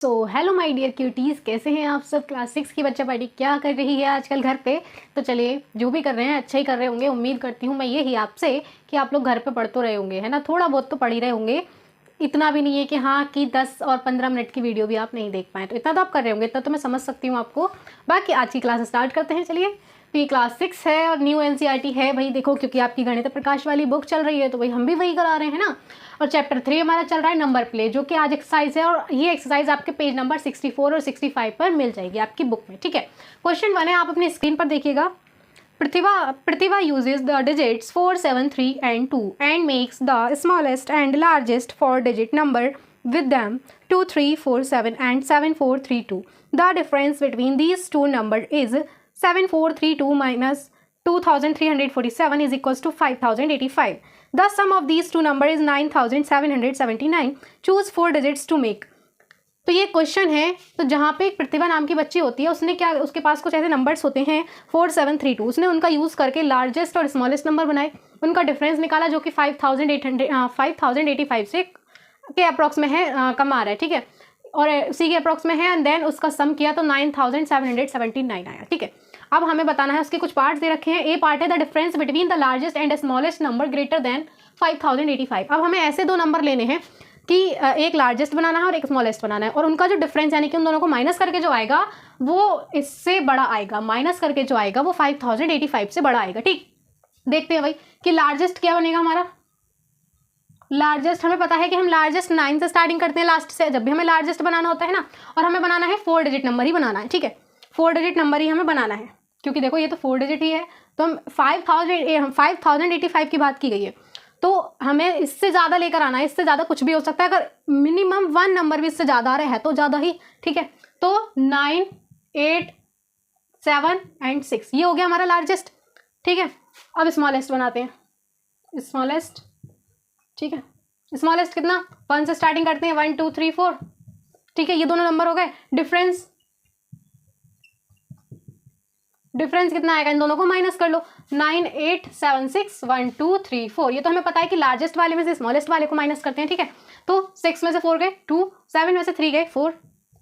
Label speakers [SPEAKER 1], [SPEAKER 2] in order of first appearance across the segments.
[SPEAKER 1] तो hello my dear cuties, कैसे हैं आप सब। क्लास 6 की बच्चा पार्टी क्या कर रही है आजकल घर पे। तो चलिए, जो भी कर रहे हैं अच्छा ही कर रहे होंगे। उम्मीद करती हूँ मैं यही आपसे कि आप लोग घर पे पढ़ तो रहे होंगे, है ना। थोड़ा बहुत तो पढ़ ही रहे होंगे। इतना भी नहीं है कि हाँ कि 10 और 15 मिनट की वीडियो भी आप नहीं देख पाएँ, तो इतना तो आप कर रहे होंगे, इतना तो मैं समझ सकती हूँ आपको। बाकी आज की क्लास स्टार्ट करते हैं। चलिए, तो ये क्लास 6 है और न्यू एनसीईआरटी है भाई। देखो, क्योंकि आपकी गणित प्रकाश वाली बुक चल रही है तो भाई हम भी वही करा रहे हैं ना। और चैप्टर 3 हमारा चल रहा है नंबर प्ले, जो कि आज एक्सरसाइज है। और ये एक्सरसाइज आपके पेज नंबर 64 और 65 पर मिल जाएगी आपकी बुक में, ठीक है। क्वेश्चन 1 है, आप अपनी स्क्रीन पर देखिएगा। प्रतिभा uses the digits 4, 7, 3 and 2 and makes the smallest and largest 4-digit number with them 2, 3, 4, 7 and 7, 4, 3, 2. The difference between these two numbers is 7, 4, 3, 2 minus 2347 is equals to 5085. The sum of these two numbers is 9779. Choose 4 digits to make. तो ये question है। तो जहाँ पे एक प्रतिभा नाम की बच्ची होती है, उसने क्या, उसके पास कुछ ऐसे नंबर्स होते हैं 4, 7, 3, 2। उसने उनका यूज़ करके लार्जेस्ट और स्मॉलेस्ट नंबर बनाए, उनका डिफरेंस निकाला जो कि 5085 से के अप्रॉक्स में है, कम आ रहा है, ठीक है, और उसी के अप्रॉक्स में है। एंड देन उसका सम किया तो 9779 आया, ठीक है। अब हमें बताना है, उसके कुछ पार्ट्स दे रखे हैं। ए पार्ट है the difference between the largest and smallest number greater then 5085। अब हमें ऐसे दो नंबर लेने हैं कि एक लार्जेस्ट बनाना है और एक स्मॉलेस्ट बनाना है, और उनका जो डिफरेंस यानी कि उन दोनों को माइनस करके जो आएगा वो इससे बड़ा आएगा। माइनस करके जो आएगा वो 5085 से बड़ा आएगा, ठीक। देखते हैं भाई कि लार्जेस्ट क्या बनेगा हमारा। लार्जेस्ट हमें पता है कि हम लार्जेस्ट 9 से स्टार्टिंग करते हैं, लास्ट से। जब भी हमें लार्जेस्ट बनाना होता है ना, और हमें बनाना है 4 डिजिट नंबर ही बनाना है, ठीक है। 4 डिजिट नंबर ही हमें बनाना है, क्योंकि देखो ये तो 4 डिजिट ही है। तो हम 5085 की बात की गई है, तो हमें इससे ज़्यादा लेकर आना है। इससे ज़्यादा कुछ भी हो सकता है, अगर मिनिमम 1 नंबर भी इससे ज़्यादा आ रहा है तो ज़्यादा ही, ठीक है। तो 9, 8, 7 एंड 6 ये हो गया हमारा लार्जेस्ट, ठीक है। अब स्मॉलेस्ट बनाते हैं। स्मॉलेस्ट, ठीक है। स्मॉलेस्ट कितना, 1 से स्टार्टिंग करते हैं, 1, 2, 3, 4, ठीक है। ये दोनों नंबर हो गए। डिफरेंस कितना आएगा, इन दोनों को माइनस कर लो। 9, 8, 7, 6, 1, 2, 3, 4। ये तो हमें पता है कि लार्जेस्ट वाले में से स्मॉलेस्ट वाले को माइनस करते हैं, ठीक है। तो 6 में से 4 गए 2, 7 में से 3 गए 4,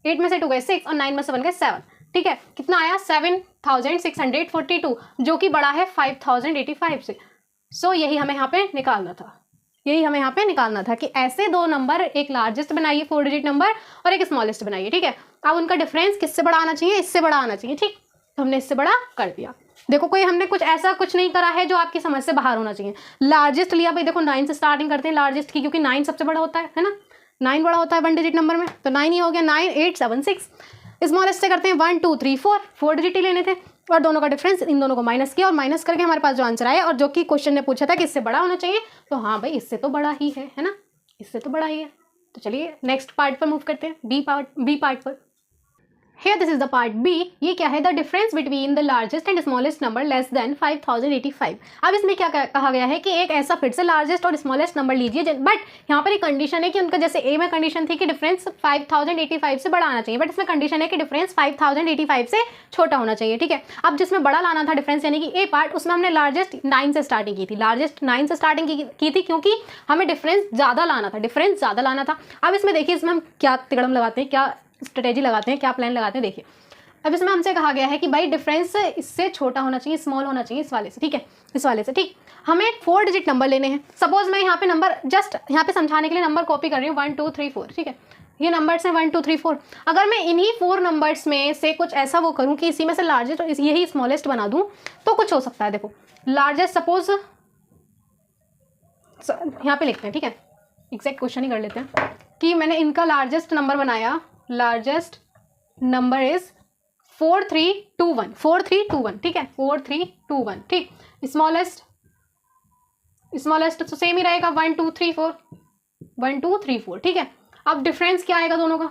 [SPEAKER 1] 8 में से 2 गए 6 और 9 में से 1 गए 7, ठीक है। कितना आया 7642, जो कि बड़ा है 5085 से। सो यही हमें यहाँ पे निकालना था। यही हमें यहाँ पे निकालना था कि ऐसे दो नंबर, एक लार्जेस्ट बनाइए 4 डिजिट नंबर और एक स्मॉलेस्ट बनाइए, ठीक है। अब उनका डिफरेंस किससे बड़ा आना चाहिए, इससे बड़ा आना चाहिए, ठीक। तो हमने इससे बड़ा कर दिया। देखो, कोई हमने कुछ ऐसा कुछ नहीं करा है जो आपकी समझ से बाहर होना चाहिए। लार्जेस्ट लिया भाई, देखो 9 से स्टार्टिंग करते हैं लार्जेस्ट की, क्योंकि 9 सबसे बड़ा होता है ना। 9 बड़ा होता है 1 डिजिट नंबर में, तो 9 ही हो गया। 9, 8, 7, 6। स्मॉलेस्ट से करते हैं 1, 2, 3, 4 डिजिट ही लेने थे, और दोनों का डिफरेंस इन दोनों को माइनस किया, और माइनस करके हमारे पास जो आंसर आया, और जो कि क्वेश्चन ने पूछा था कि इससे बड़ा होना चाहिए, तो हाँ भाई इससे तो बड़ा ही है ना, इससे तो बड़ा ही है। तो चलिए नेक्स्ट पार्ट पर मूव करते हैं, बी पार्ट पर। Here this is the part B। ये क्या है, the difference between the largest and smallest number less then 5085। अब इसमें क्या कहा गया है कि एक ऐसा फिर से लार्जेस्ट और स्मॉलेस्ट नंबर लीजिए, बट यहाँ पर एक कंडीशन है कि उनका, जैसे ए में कंडीशन थी कि डिफरेंस 5085 से बड़ा आना चाहिए, बट इसमें कंडीशन है कि डिफरेंस 5085 से छोटा होना चाहिए, ठीक है। अब जिसमें बड़ा लाना था डिफरेंस यानी कि ए पार्ट, उसमें हमने लार्जेस्ट 9 से स्टार्टिंग की थी। लार्जेस्ट 9 से स्टार्टिंग की थी क्योंकि हमें डिफरेंस ज़्यादा लाना था। अब इसमें देखिए, इसमें हम क्या तिकड़म लगाते हैं, क्या स्ट्रेटेजी लगाते हैं, क्या प्लान लगाते हैं, देखिए। अब इसमें हमसे कहा गया है कि भाई डिफरेंस इससे छोटा होना चाहिए, स्मॉल होना चाहिए इस वाले से, ठीक है, इस वाले से, ठीक। हमें 4 डिजिट नंबर लेने हैं। सपोज मैं यहाँ पे नंबर जस्ट यहाँ पे समझाने के लिए नंबर कॉपी कर रही हूँ, 1, 2, 3, 4, ठीक है। ये नंबर्स हैं 1, 2, 3, 4। अगर मैं इन्हीं 4 नंबर्स में से कुछ ऐसा वो करूँ कि इसी में से लार्जेस्ट और यही स्मॉलेस्ट बना दूँ, तो कुछ हो सकता है। देखो, लार्जेस्ट सपोज यहाँ पे लिखते हैं, ठीक है, एग्जैक्ट क्वेश्चन ही कर लेते हैं कि मैंने इनका लार्जेस्ट नंबर बनाया। लार्जेस्ट नंबर इज 4321, ठीक है, 4321, ठीक। स्मॉलेस्ट तो सेम ही रहेगा, 1, 2, 3, 4, ठीक है। अब डिफरेंस क्या आएगा दोनों का,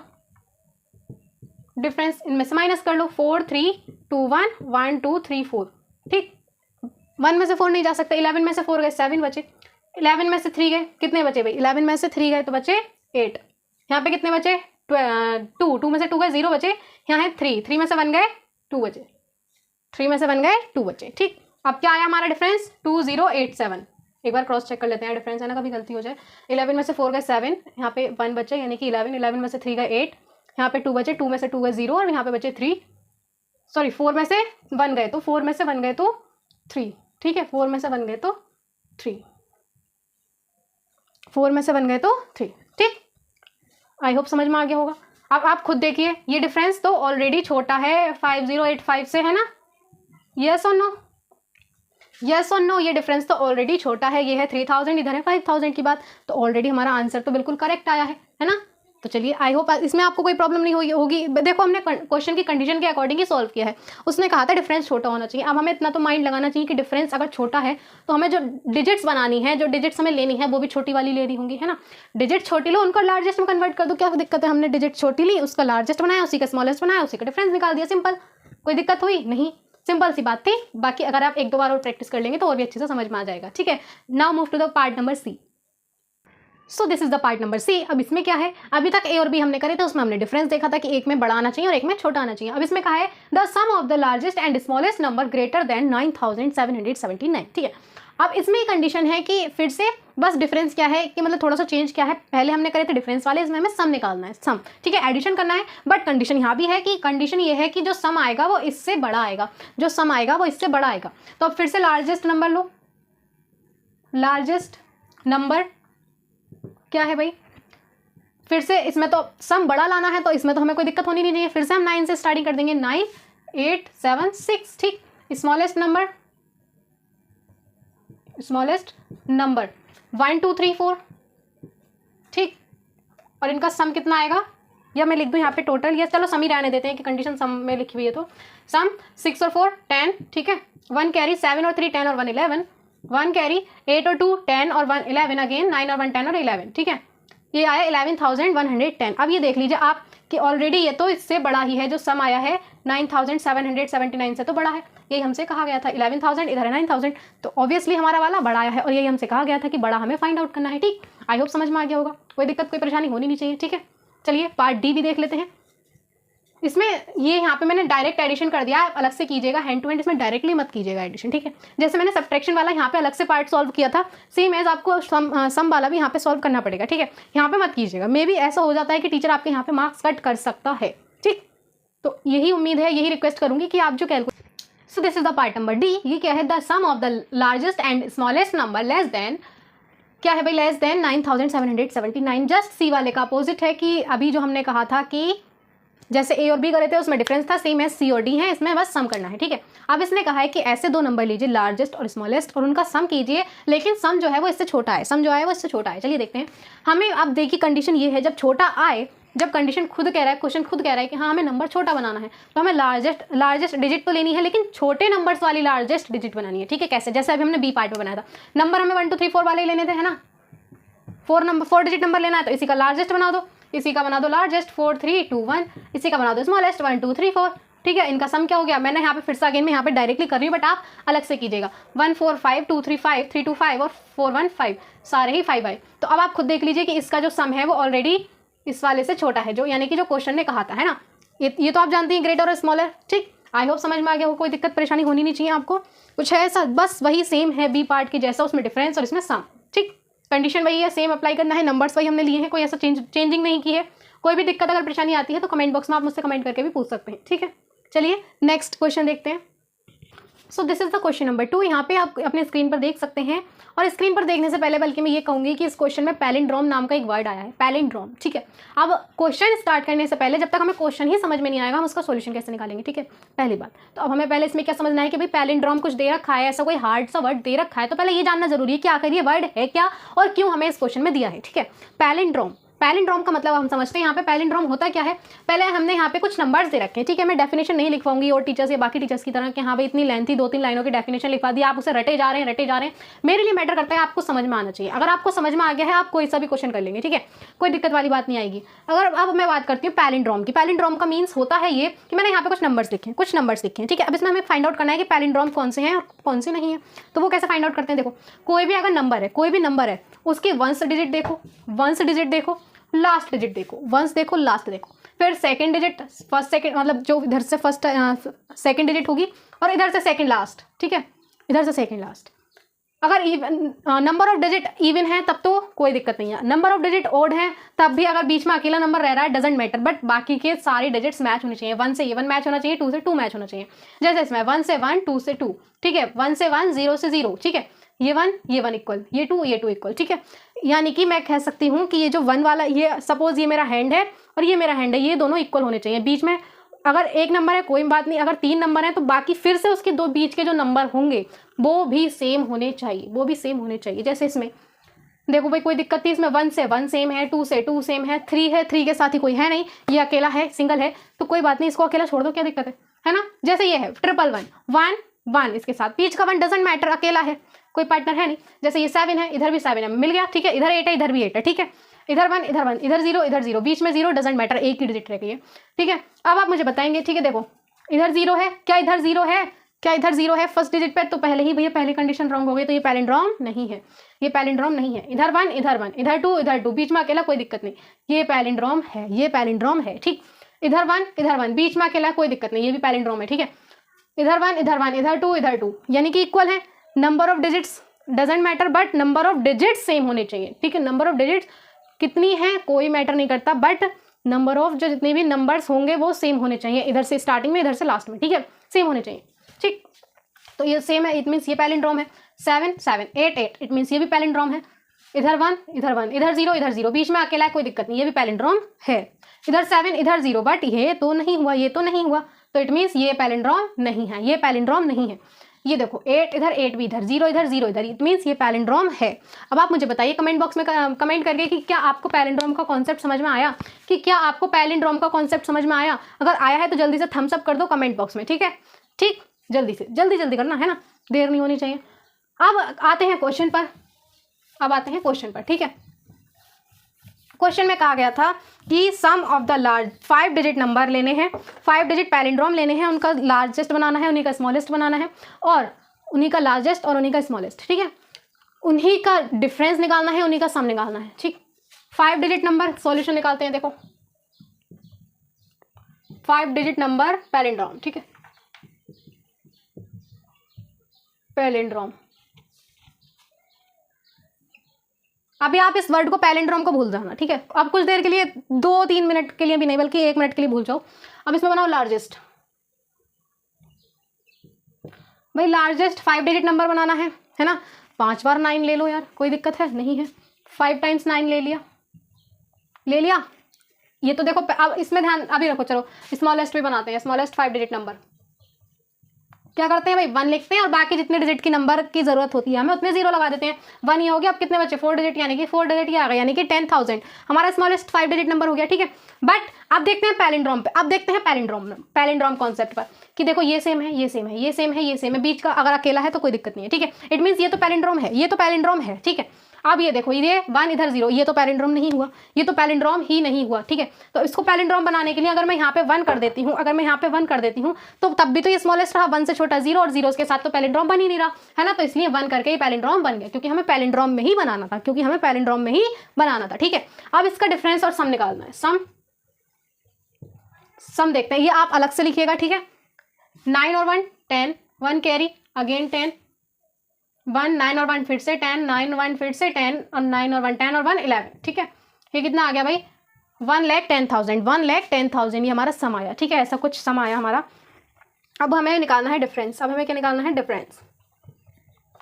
[SPEAKER 1] डिफरेंस इनमें से माइनस कर लो, 4321, 1, 2, 3, 4, ठीक। 1 में से 4 नहीं जा सकता, 11 में से 4 गए 7 बचे, 11 में से 3 गए, कितने बचे भाई, 11 में से 3 गए तो बचे 8। यहाँ पे कितने बचे, 2 में से 2 गए 0 बचे, यहाँ है 3 में से 1 गए 2 बचे, 3 में से 1 गए 2 बचे, ठीक। अब क्या आया हमारा डिफरेंस, 2087। एक बार क्रॉस चेक कर लेते हैं, डिफरेंस है ना, कभी गलती हो जाए। 11 में से 4 गए 7, यहाँ पे 1 बचे यानी कि 11 में से 3 गए 8, यहाँ पे 2 बचे, 2 में से 2 गए 0 और यहाँ पे बचे 3, सॉरी 4 में से 1 गए तो 4 में से 1 गए तो 3, ठीक है, 4 में से 1 गए तो 3, 4 में से 1 गए तो 3, ठीक। आई होप समझ में आ गया होगा। अब आप खुद देखिए, ये डिफरेंस तो ऑलरेडी छोटा है 5085 से, है ना, यस और नो, यस और नो, ये डिफरेंस तो ऑलरेडी छोटा है, ये है 3000, इधर है 5000 की बात, तो ऑलरेडी हमारा आंसर तो बिल्कुल करेक्ट आया है ना। तो चलिए आई होप इसमें आपको कोई प्रॉब्लम नहीं होगी। देखो हमने क्वेश्चन की कंडीशन के अकॉर्डिंग ही सॉल्व किया है, उसने कहा था डिफरेंस छोटा होना चाहिए। अब हमें इतना तो माइंड लगाना चाहिए कि डिफरेंस अगर छोटा है तो हमें जो डिजिट्स बनानी है, जो डिजिट्स हमें लेनी है वो भी छोटी वाली लेनी होंगी, है ना। डिजिट छोटी लो, उनको लार्जेस्ट में कन्वर्ट कर दो, क्या दिक्कत है। हमने डिजिट छोटी ली, उसका लार्जेस्ट बनाया, उसी का स्मॉलेस्ट बनाया, उसी का डिफरेंस निकाल दिया, सिंपल। कोई दिक्कत हुई नहीं, सिंपल सी बात थी। बाकी अगर आप 1-2 बार और प्रैक्टिस कर लेंगे तो और भी अच्छे से समझ में आ जाएगा, ठीक है। Now move to the part number C. So this is the part number C. अब इसमें क्या है, अभी तक ए और बी हमने करे थे, उसमें हमने डिफरेंस देखा था कि एक में बड़ा आना चाहिए और एक में छोटा आना चाहिए। अब इसमें कहा है the sum of the largest and smallest number greater than 9779, ठीक है। अब इसमें कंडीशन है कि फिर से बस डिफरेंस क्या है कि मतलब थोड़ा सा चेंज क्या है, पहले हमने करे थे डिफरेंस वाले, इसमें हमें सम निकालना है, सम, ठीक है, एडिशन करना है। बट कंडीशन यहाँ भी है कि कंडीशन ये है कि जो सम आएगा वो इससे बड़ा आएगा, जो सम आएगा वो इससे बड़ा आएगा। तो अब फिर से लार्जेस्ट नंबर लो, लार्जेस्ट नंबर क्या है भाई, फिर से इसमें तो सम बड़ा लाना है, तो इसमें तो हमें कोई दिक्कत होनी नहीं चाहिए। फिर से हम 9 से स्टार्टिंग कर देंगे, 9 8 7 6, ठीक। स्मॉलेस्ट नंबर 1 2 3 4, ठीक। और इनका सम कितना आएगा, या मैं लिख दूं यहाँ पे टोटल, या चलो सम ही रहने देते हैं कि कंडीशन सम में लिखी हुई है, तो सम 6 और 4 10, ठीक है। 1 कैरी 7 और 3 10 और 1 11, 1 कैरी 8 और 2 10 और 1 11, अगेन 9 और 1 10 और 11, ठीक है। ये आया 11,110। अब ये देख लीजिए आप कि ऑलरेडी ये तो इससे बड़ा ही है, जो सम आया है 9779 से तो बड़ा है, यही हमसे कहा गया था। 11,000 इधर है 9,000, तो ऑब्वियसली हमारा वाला बड़ा आया है, और यही हमसे कहा गया था कि बड़ा हमें फाइंड आउट करना है, ठीक। आई होप समझ में आ गया होगा, कोई दिक्कत कोई परेशानी होनी नहीं चाहिए, ठीक है। चलिए पार्ट डी भी देख लेते हैं। इसमें ये यहाँ पे मैंने डायरेक्ट एडिशन कर दिया, आप अलग से कीजिएगा, हैंड टू हैंड इसमें डायरेक्टली मत कीजिएगा एडिशन, ठीक है। जैसे मैंने सब्ट्रैक्शन वाला यहाँ पे अलग से पार्ट सॉल्व किया था, सेम एज आपको सम वाला भी यहाँ पे सॉल्व करना पड़ेगा, ठीक है। यहाँ पे मत कीजिएगा, मे भी ऐसा हो जाता है कि टीचर आपके यहाँ पे मार्क्स कट कर सकता है, ठीक। तो यही उम्मीद है, यही रिक्वेस्ट करूंगी कि आप जो calculate. So this is the part number D. ये क्या है, the sum of the largest and smallest number less than, क्या है भाई, लेस देन 9779। जस्ट सी वाले का अपोजिट है कि अभी जो हमने कहा था कि जैसे ए और बी करे थे उसमें डिफरेंस था, सेम एज सी और डी है, इसमें बस सम करना है, ठीक है। अब इसने कहा है कि ऐसे दो नंबर लीजिए, लार्जेस्ट और स्मॉलेस्ट, और उनका सम कीजिए, लेकिन सम जो है वो इससे छोटा है, सम जो है वो इससे छोटा है। चलिए देखते हैं। हमें अब देखिए कंडीशन ये है, जब छोटा आए, जब कंडीशन खुद कह रहा है, क्वेश्चन खुद कह रहा है कि हाँ हमें नंबर छोटा बनाना है, तो हमें लार्जेस्ट डिजिट तो लेनी है, लेकिन छोटे नंबर्स वाली लार्जेस्ट डिजिट बनानी है, ठीक है। कैसे, जैसे अभी हमने बी पार्ट में बनाया था, नंबर हमें 1 2 3 4 वाले ही लेने थे, है ना। 4 डिजिट नंबर लेना है, तो इसी का लार्जेस्ट बना दो, इसी का बना दो लार्जेस्ट 4 3 2 1, इसी का बना दो स्मॉलेस्ट 1 2 3 4, ठीक है। इनका सम क्या हो गया, मैंने यहाँ पे फिर से अगेन में यहाँ पे डायरेक्टली कर रही हूँ, बट आप अलग से कीजिएगा। 1 4 5 2 3 5 3 2 5 और 4 1 5, सारे ही 5 आए। तो अब आप खुद देख लीजिए कि इसका जो सम है वो ऑलरेडी इस वाले से छोटा है, जो यानी कि जो क्वेश्चन ने कहा था, है ना। ये तो आप जानती हैं, ग्रेटर और स्मॉलर, ठीक। आई होप समझ में आ गया हो, कोई दिक्कत परेशानी होनी नहीं चाहिए आपको। कुछ है ऐसा, बस वही सेम है बी पार्ट के जैसा, उसमें डिफरेंस और इसमें सम, ठीक। कंडीशन वही है, सेम अप्लाई करना है, नंबर्स वही हमने लिए हैं, कोई ऐसा चेंजिंग नहीं की है। कोई भी दिक्कत अगर परेशानी आती है तो कमेंट बॉक्स में आप मुझसे कमेंट करके भी पूछ सकते हैं, ठीक है। चलिए नेक्स्ट क्वेश्चन देखते हैं। सो this is the question number 2। यहाँ पे आप अपने स्क्रीन पर देख सकते हैं, और स्क्रीन पर देखने से पहले बल्कि मैं ये कहूँगी कि इस क्वेश्चन में पैलिंड्रोम नाम का एक वर्ड आया है, पैलिंड्रोम, ठीक है। अब क्वेश्चन स्टार्ट करने से पहले, जब तक हमें क्वेश्चन ही समझ में नहीं आएगा, हम उसका सोल्यूशन कैसे निकालेंगे, ठीक है, पहली बात। तो अब हमें पहले इसमें क्या समझना है कि भाई पैलिंड्रोम कुछ दे रखा है, ऐसा कोई हार्ड सा वर्ड दे रखा है, तो पहले ये जानना जरूरी है कि आखिर ये वर्ड है क्या और क्यों हमें इस क्वेश्चन में दिया है, ठीक है। पैलिंड्रोम, पैलिंड्रोम का मतलब हम समझते हैं यहाँ पे पैलिंड्रोम होता क्या है। पहले हमने यहाँ पे कुछ नंबर्स दे रखे हैं, ठीक है। मैं डेफिनेशन नहीं लिखवाऊंगी और टीचर्स या बाकी टीचर्स की तरह कि हाँ भाई इतनी लेंथी 2-3 लाइनों की डेफिनेशन लिखवा दी, आप उसे रटे जा रहे हैं। मेरे लिए मैटर करता है आपको समझ में आना चाहिए। अगर आपको समझ में आ गया है, आप कोई सा भी क्वेश्चन कर लेंगे, ठीक है, कोई दिक्कत वाली बात नहीं आएगी। अगर अब मैं बात करती हूँ पैलिंड्रोम की, पैलिंड्रोम का मीन्स होता है ये कि मैंने यहाँ पे कुछ नंबर्स लिखे हैं, ठीक है। अब इसमें हमें फाइंड आउट करना है कि पैलिंड्रोम कौन से हैं और कौन से नहीं है। तो वो कैसे फाइंड आउट करते हैं, देखो कोई भी अगर नंबर है, कोई भी नंबर है, उसकी वंस डिजिट देखो, लास्ट डिजिट देखो, वंस देखो, लास्ट देखो, फिर सेकंड डिजिट, फर्स्ट सेकंड, मतलब जो इधर से फर्स्ट सेकंड डिजिट होगी और इधर से सेकंड लास्ट, ठीक है, इधर से सेकंड लास्ट, अगर नंबर ऑफ डिजिट इवन है तब तो कोई दिक्कत नहीं है, नंबर ऑफ डिजिट ओड है तब भी अगर बीच में अकेला नंबर रह रहा है डजेंट मैटर, बट बाकी के सारे डिजिट्स मैच होने चाहिए। 1 से ये 1 मैच होना चाहिए, 2 से 2 मैच होना चाहिए। जैसे इसमें 1 से 1, 2 से 2, ठीक है, 1 से 1, 0 से 0, ठीक है, ये 1 इक्वल, ये 2 इक्वल, ठीक है। यानी कि मैं कह सकती हूँ कि ये जो 1 वाला, ये सपोज ये मेरा हैंड है और ये मेरा हैंड है, ये दोनों इक्वल होने चाहिए। बीच में अगर एक नंबर है कोई बात नहीं, अगर 3 नंबर है तो बाकी फिर से उसके दो बीच के जो नंबर होंगे वो भी सेम होने चाहिए, वो भी सेम होने चाहिए। जैसे इसमें देखो भाई कोई दिक्कत नहीं, इसमें 1 से 1 सेम है, 2 से 2 सेम है, 3 है, 3 के साथ ही कोई है नहीं, ये अकेला है, सिंगल है, तो कोई बात नहीं, इसको अकेला छोड़ दो, क्या दिक्कत है ना। जैसे ये है 111 1 1, इसके साथ बीच का 1 डजंट मैटर, अकेला है, कोई पार्टनर है नहीं। जैसे ये 7 है, इधर भी 7 है, मिल गया, ठीक है, इधर 8 है, इधर भी 8 है, ठीक है, इधर 1 इधर 1, इधर 0 इधर 0, बीच में 0 डजंट मैटर, एक ही डिजिट रह गई है, ठीक है। अब आप मुझे बताएंगे, ठीक है, देखो इधर 0 है, क्या इधर 0 है, क्या इधर 0 है फर्स्ट डिजिट पे, तो पहले ही भैया पहली कंडीशन रॉन्ग हो गई, तो ये पैलिंड्रोम नहीं है, ये पैलिंड्रोम नहीं है। इधर 1 इधर 1, इधर 2 इधर 2, बीच में अकेला, कोई दिक्कत नहीं, ये पैलिंड्रोम है, ये पैलिंड्रोम है, ठीक। इधर 1 इधर 1, बीच में अकेला, कोई दिक्कत नहीं, ये भी पैलिंड्रोम है, ठीक है। इधर 1 इधर 1, इधर 2 इधर 2, यानी कि इक्वल है। Number of digits doesn't matter, but number of digits same होने चाहिए, ठीक है। नंबर ऑफ डिजिट्स कितनी है कोई मैटर नहीं करता, बट नंबर ऑफ जो जितने भी नंबर्स होंगे वो सेम होने चाहिए, इधर से स्टार्टिंग में इधर से लास्ट में, ठीक है, सेम होने चाहिए, ठीक। तो ये सेम है, इट मीन्स ये पैलिंड्रोम है। 7 7 8 8, इट मीन्स ये भी पैलिंड्रोम है। इधर 1 इधर 1, इधर 0 इधर 0, बीच में अकेला है, कोई दिक्कत नहीं, ये भी पैलिंड्रोम है। इधर 7 इधर 0, बट ये तो नहीं हुआ, ये तो नहीं हुआ, तो इट मीन्स ये पैलिंड्रोम नहीं है, ये पैलिंड्रोम नहीं है। ये देखो 8 इधर 8 भी इधर, 0 इधर 0 इधर, इट मीन्स ये पैलिंड्रोम है। अब आप मुझे बताइए कमेंट बॉक्स में कमेंट करके कि क्या आपको पैलिंड्रोम का कॉन्सेप्ट समझ में आया, कि क्या आपको पैलिंड्रोम का कॉन्सेप्ट समझ में आया। अगर आया है तो जल्दी से थम्स अप कर दो कमेंट बॉक्स में, ठीक है, ठीक, जल्दी से जल्दी करना है ना, देर नहीं होनी चाहिए। अब आते हैं क्वेश्चन पर, ठीक है। क्वेश्चन में कहा गया था कि sum of the large 5 digit number लेने हैं, 5 डिजिट पैलिंड्रोम लेने हैं, उनका लार्जेस्ट बनाना है, उन्हीं का स्मॉलेस्ट बनाना है, और उन्हीं का लार्जेस्ट और उन्हीं का स्मॉलेस्ट, ठीक है, उन्हीं का डिफरेंस निकालना है, उन्हीं का सम निकालना है, ठीक। 5 डिजिट नंबर सॉल्यूशन निकालते हैं, देखो 5 डिजिट नंबर पैलिंड्रोम, ठीक है, पैलिंड्रोम। अभी आप इस वर्ड को पैलिंड्रोम को भूल जाना, ठीक है, अब कुछ देर के लिए 2-3 मिनट के लिए भी नहीं बल्कि 1 मिनट के लिए भूल जाओ। अब इसमें बनाओ लार्जेस्ट, भाई लार्जेस्ट 5 डिजिट नंबर बनाना है ना। 5 बार 9 ले लो यार, कोई दिक्कत है नहीं है, 5 टाइम्स 9 ले लिया। ये तो देखो अब इसमें ध्यान अभी रखो, चलो स्मॉलेस्ट भी बनाते हैं, स्मॉलेस्ट 5 डिजिट नंबर क्या करते हैं भाई, 1 लिखते हैं और बाकी जितने डिजिट की नंबर की जरूरत होती है हमें उतने 0 लगा देते हैं। 1 ये हो गया, अब कितने बचे 4 डिजिट, यानी कि 4 डिजिट ये आ गया, यानी कि 10,000 हमारा स्मॉलेस्ट 5 डिजिट नंबर हो गया, ठीक है। बट अब देखते हैं पैलिंड्रोम पे, अब देखते हैं पैलिंड्रोम कॉन्सेप्ट पर कि देखो ये सेम है, ये सेम है, ये सेम है, ये सेम है, बीच का अगर अकेला है तो कोई दिक्कत नहीं है, ठीक है, इट मीन्स ये तो पैलिंड्रोम है, ये तो पैलिंड्रोम है, ठीक है। अब ये देखो ये 1 इधर 0, ये तो पैलिंड्रोम नहीं हुआ, ये तो पैलिंड्रोम ही नहीं हुआ, ठीक है। तो इसको पैलिंड्रोम बनाने के लिए अगर मैं यहाँ पे 1 कर देती हूँ, तो तब भी तो ये स्मॉलेस्ट रहा, 1 से छोटा 0 और 0 के साथ तो पैलिंड्रोम बन ही नहीं रहा है ना, तो इसलिए 1 करके ही पैलिंड्रोम बन गया, क्योंकि हमें पैलिंड्रोम में ही बनाना था, ठीक है। अब इसका डिफरेंस और सम निकालना है, सम देखते हैं, ये आप अलग से लिखिएगा, ठीक है। 9 और 1 10, 1 कैरी अगेन 10, 1 9 और 1 फिर से 10, 9 1 फिर से 10 और 9 और 1 10 और 1 11, ठीक है। ये कितना आ गया भाई 1,10,000 ये हमारा सम आया, ठीक है, ऐसा कुछ सम आया हमारा। अब हमें निकालना है डिफरेंस,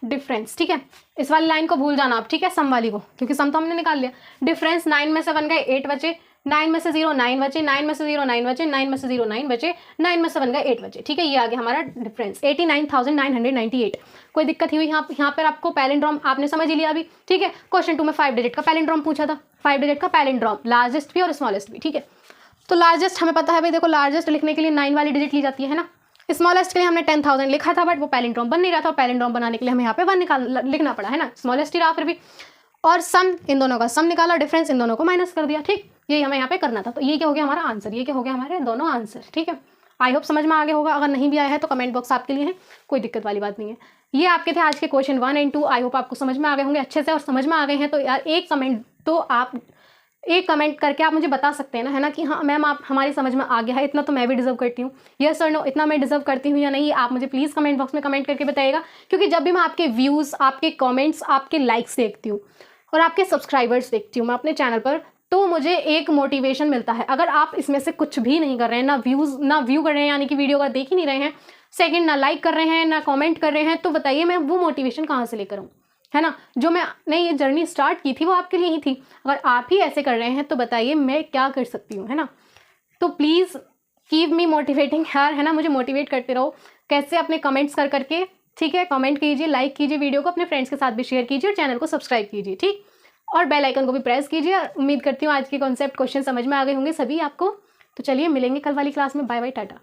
[SPEAKER 1] डिफरेंस, ठीक है। इस वाली लाइन को भूल जाना आप, ठीक है, सम वाली को, क्योंकि सम तो हमने निकाल लिया। डिफरेंस 9 में से 1 गए 8 बचे, 9 में से 0 9 बचे, 9 में से 0 9 बचे, 9 में से 0 9 बचे, 9 में से 1 गए 8 बचे, ठीक है। ये आ गया हमारा डिफरेंस 89,998। कोई दिक्कत ही हुई यहाँ पर आपको पैलिंड्रोम आपने समझ ही लिया अभी, ठीक है। क्वेश्चन 2 में 5 डिजिट का पैलिंड्रोम पूछा था, 5 डिजिट का पैलिंड्रोम, लार्जेस्ट भी और स्मॉलेस्ट भी, ठीक है। तो लार्जेस्ट हमें पता है भाई, देखो लार्जेस्ट लिखने के लिए 9 वाली डिजिट ली जाती है ना। स्मॉलेस्ट के लिए हमने 10,000 लिखा था, बट वो पैलिंड्रोम बन नहीं रहा था, पैलिंड्रोम बनाने के लिए हमें यहाँ पे 1 लिखना पड़ा है ना, स्मॉलेस्ट ही रहा फिर भी। और सम, इन दोनों का सम निकाला, डिफरेंस इन दोनों को माइनस कर दिया, ठीक, यही हमें यहाँ पे करना था। तो ये क्या हो गया हमारा आंसर, ये क्या हो गया हमारे दोनों आंसर, ठीक है। आई होप समझ में आ गया होगा, अगर नहीं भी आया है तो कमेंट बॉक्स आपके लिए है, कोई दिक्कत वाली बात नहीं है। ये आपके थे आज के क्वेश्चन 1 और 2, आई होप आपको समझ में आ गए होंगे अच्छे से, और समझ में आ गए हैं तो यार एक कमेंट तो आप एक कमेंट करके आप मुझे बता सकते हैं ना, है ना, कि हाँ मैम आप हमारी समझ में आ गया है, इतना तो मैं भी डिजर्व करती हूँ, यस और नो, इतना मैं डिजर्व करती हूँ या नहीं, आप मुझे प्लीज़ कमेंट बॉक्स में कमेंट करके बताइएगा। क्योंकि जब भी मैं आपके व्यूज़, आपके कमेंट्स, आपके लाइक्स देखती हूँ और आपके सब्सक्राइबर्स देखती हूँ मैं अपने चैनल पर, तो मुझे एक मोटिवेशन मिलता है। अगर आप इसमें से कुछ भी नहीं कर रहे हैं, ना व्यू कर रहे हैं, यानी कि वीडियो का देख ही नहीं रहे हैं, सेकंड ना लाइक कर रहे हैं, ना कमेंट कर रहे हैं, तो बताइए मैं वो मोटिवेशन कहाँ से लेकर आऊँ, है ना। जो मैंने ये जर्नी स्टार्ट की थी वो आपके लिए ही थी। अगर आप ही ऐसे कर रहे हैं तो बताइए मैं क्या कर सकती हूँ, है ना। तो प्लीज़ कीप मी मोटिवेटिंग यार, है ना, मुझे मोटिवेट करते रहो। कैसे? अपने कमेंट्स कर करके, ठीक है, कमेंट कीजिए, लाइक कीजिए वीडियो को, अपने फ्रेंड्स के साथ भी शेयर कीजिए और चैनल को सब्सक्राइब कीजिए, ठीक, और बेल आइकन को भी प्रेस कीजिए। उम्मीद करती हूँ आज के कॉन्सेप्ट क्वेश्चन समझ में आ गए होंगे सभी आपको। तो चलिए मिलेंगे कल वाली क्लास में। Bye bye, Tata.